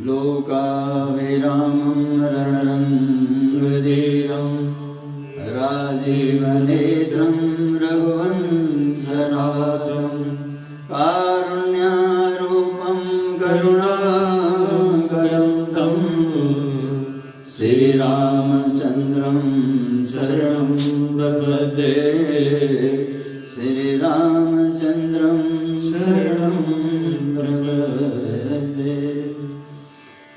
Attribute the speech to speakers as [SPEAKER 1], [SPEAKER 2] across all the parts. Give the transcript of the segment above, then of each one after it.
[SPEAKER 1] लोकाभिरामं रणरङ्गधीरं राजीवनेत्रं रघुवंशनाथं कारुण्यारूपं करुणाकरं तं श्रीरामचन्द्रं शरणं प्रपद्ये श्रीरामचन्द्रं शरणं प्रपद्ये।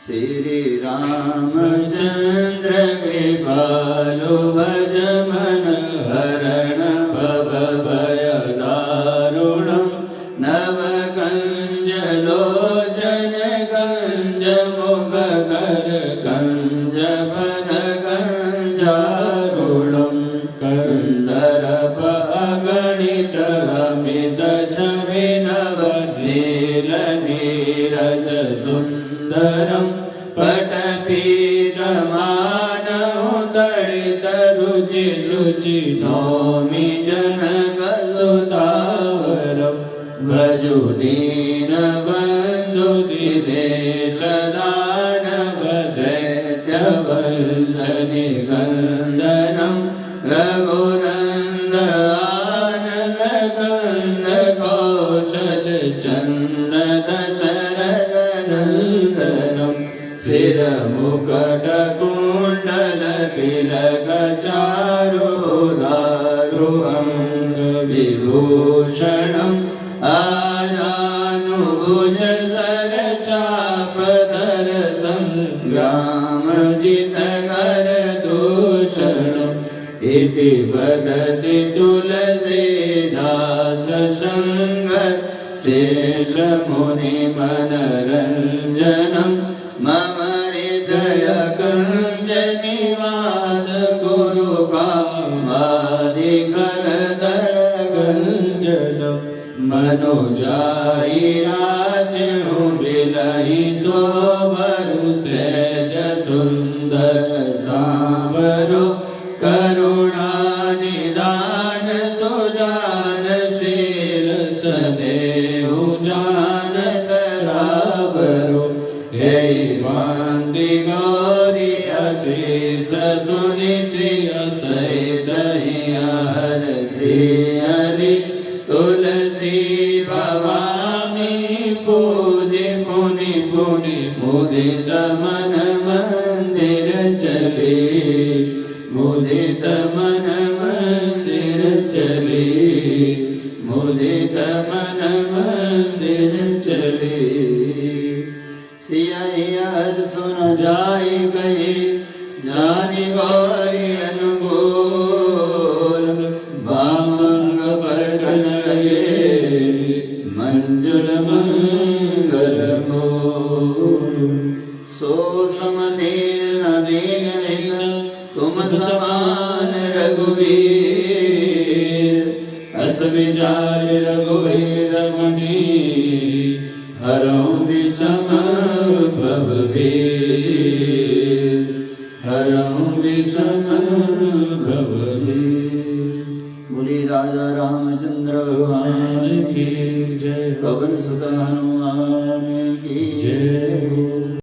[SPEAKER 1] श्रीरामचन्द्र कृपालो भज मन हरण भव भयदारुणं नवकञ्जलोचन कञ्जमुखकर कञ्जपद कञ्जारुणं कन्दर्प अगणित अमित छवि नव नीलनीरज सुन्दरं पटपीतमानमुदलितरुचि शुचि नौमि जनकसुतावरं भजो दीनबन्धु दिनेशदानव दैत्यवंशनिकन्दनं रघुनन्दनानन्दकन्द कौशलचन्ददशरथनन्दनं शिरमुकुटकुण्डलतिलकचारुदारु अङ्गविभूषणम् आजानुभुज सरचापधर सङ्ग्रामजितकरदूषणम् इति वदति तुलसीदास शृङ्गर शेषमुनिमनरञ्जनं मम हृदयकञ्जनिवास गुरुकामादिकरदलगञ्जनं मनोजायि राज्यं बिलहि सोबरु सेज सुन्दर सांवरो करुणानिदान सुजानशील सदेहु जानत रावरो हे वान्ति गौरी अशीष सुनिशिय सहित हरसि हरि तुलसी भवानी पूजि पुनि पुनि मुदित मन मंदिर चले मुदित मन मंदिर चले मुदित मन मंदिर चले। सिया हर सुन जाय गए जानि गौरी अनुकूल बामंग परगन लगे मंजुल मंगल मूल। सो समदीन नदीन तुम समान रघुवीर अस विचार रघुवीर मणि हरौ विषम भववीर हरौ विषम भववीर। बोली राजा रामचंद्र भगवान की जय। पवन सुत